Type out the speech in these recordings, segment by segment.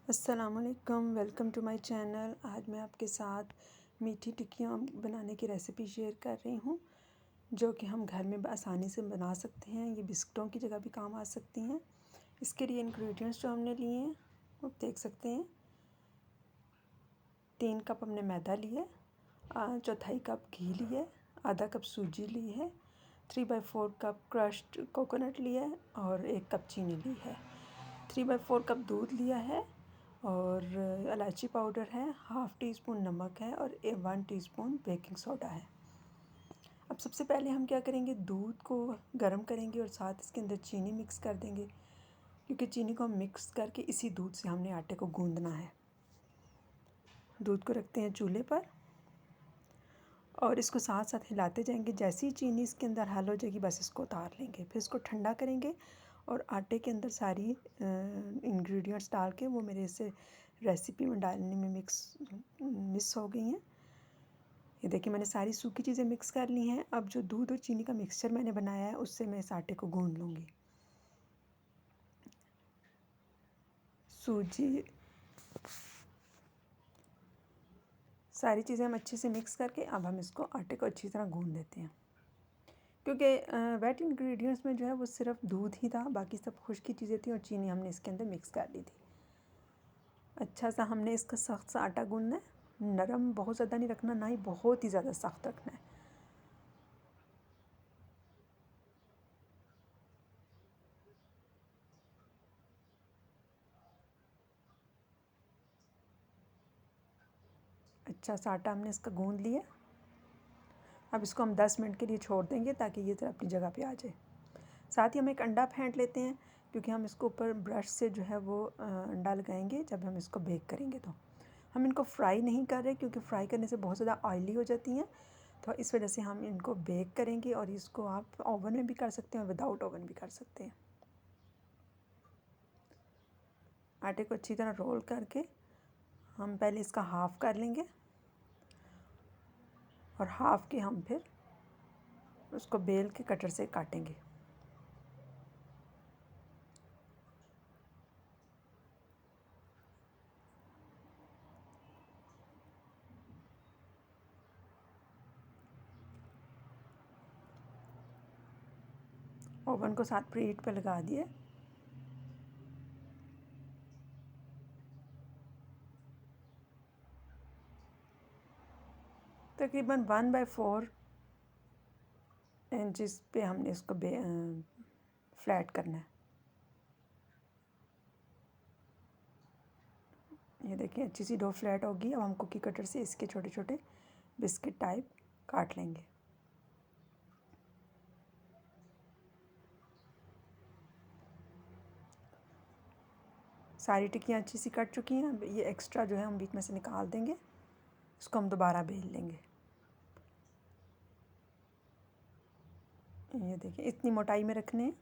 अस्सलामुअलैकुम, welcome to my channel. आज मैं आपके साथ मीठी टिक्कियाँ बनाने की रेसिपी शेयर कर रही हूँ, जो कि हम घर में आसानी से बना सकते हैं। ये बिस्कुटों की जगह भी काम आ सकती हैं। इसके लिए इंग्रेडिएंट्स जो हमने लिए हैं वो देख सकते हैं। 3 कप हमने मैदा लिया, चौथाई कप घी लिया, आधा कप सूजी ली है, 3/4 कप क्रश्ड कोकोनट लिया है और 1 कप चीनी ली है। 3/4 कप दूध लिया है और इलायची पाउडर है, हाफ़ टी स्पून नमक है और 1 टीस्पून बेकिंग सोडा है। अब सबसे पहले हम क्या करेंगे, दूध को गर्म करेंगे और साथ इसके अंदर चीनी मिक्स कर देंगे, क्योंकि चीनी को हम मिक्स करके इसी दूध से हमने आटे को गूंदना है। दूध को रखते हैं चूल्हे पर और इसको साथ साथ हिलाते जाएंगे। जैसे ही चीनी इसके अंदर हल हो जाएगी, बस इसको उतार लेंगे। फिर इसको ठंडा करेंगे और आटे के अंदर सारी इंग्रेडिएंट्स डाल के, वो मेरे से रेसिपी में डालने में मिस हो गई हैं। ये देखिए, मैंने सारी सूखी चीज़ें मिक्स कर ली हैं। अब जो दूध और चीनी का मिक्सचर मैंने बनाया है, उससे मैं इस आटे को गूंद लूँगी। सूजी, सारी चीज़ें हम अच्छे से मिक्स करके अब हम इसको आटे को अच्छी तरह गूंद देते हैं, क्योंकि वेट इंग्रेडिएंट्स में जो है वो सिर्फ दूध ही था, बाकी सब खुश्क की चीज़ें थी और चीनी हमने इसके अंदर मिक्स कर ली थी। अच्छा सा हमने इसका सख्त सा आटा गूंदना है। नरम बहुत ज़्यादा नहीं रखना, ना ही बहुत ही ज़्यादा सख्त रखना है। अच्छा सा आटा हमने इसका गूंद लिया। अब इसको हम 10 मिनट के लिए छोड़ देंगे ताकि ये ज़रा अपनी जगह पे आ जाए। साथ ही हम एक अंडा फेंट लेते हैं, क्योंकि हम इसको ऊपर ब्रश से जो है वो अंडा लगाएंगे जब हम इसको बेक करेंगे। तो हम इनको फ्राई नहीं कर रहे, क्योंकि फ्राई करने से बहुत ज़्यादा ऑयली हो जाती हैं। तो इस वजह से हम इनको बेक करेंगे और इसको आप ओवन में भी कर सकते हैं और विदाउट ओवन भी कर सकते हैं। आटे को अच्छी तरह रोल करके हम पहले इसका हाफ़ कर लेंगे और हाफ़ के हम फिर उसको बेल के कटर से काटेंगे। ओवन को 7 प्रीहीट पे लगा दिए। तकरीबन 1/4 इंचज़ पे हमने इसको फ्लैट करना है। ये देखिए, अच्छी सी डो फ्लैट होगी। अब हम कुकी कटर से इसके छोटे छोटे बिस्किट टाइप काट लेंगे। सारी टिक्कियाँ अच्छी सी कट चुकी हैं। अब ये एक्स्ट्रा जो है हम बीच में से निकाल देंगे। इसको हम दोबारा बेल लेंगे। ये देखिए, इतनी मोटाई में रखने हैं।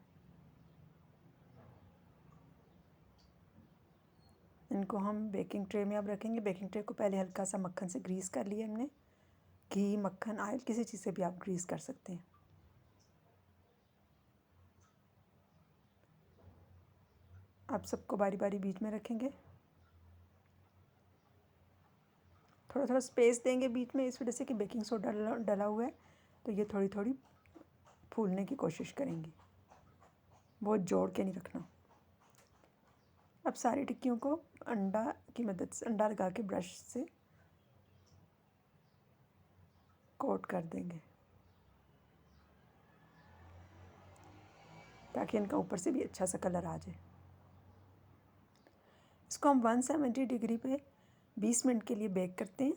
इनको हम बेकिंग ट्रे में अब रखेंगे। बेकिंग ट्रे को पहले हल्का सा मक्खन से ग्रीस कर लिया हमने। घी, मक्खन, ऑयल, किसी चीज़ से भी आप ग्रीस कर सकते हैं। अब सबको बारी बारी बीच में रखेंगे। थोड़ा थोड़ा स्पेस देंगे बीच में, इस वजह से कि बेकिंग सोडा डला हुआ है, तो ये थोड़ी थोड़ी फूलने की कोशिश करेंगी। बहुत जोड़ के नहीं रखना। अब सारी टिक्कियों को अंडा की मदद से, अंडा लगा के ब्रश से कोट कर देंगे, ताकि इनका ऊपर से भी अच्छा सा कलर आ जाए। इसको हम 170 डिग्री पे 20 मिनट के लिए बेक करते हैं।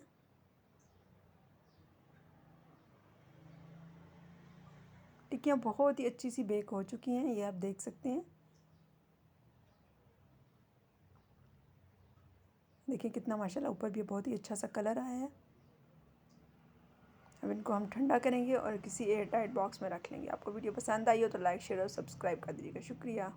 टिक्कियाँ बहुत ही अच्छी सी बेक हो चुकी हैं, ये आप देख सकते हैं। देखिए कितना माशाल्लाह ऊपर भी बहुत ही अच्छा सा कलर आया है। अब इनको हम ठंडा करेंगे और किसी एयर टाइट बॉक्स में रख लेंगे। आपको वीडियो पसंद आई हो तो लाइक, शेयर और सब्सक्राइब कर दीजिएगा। शुक्रिया।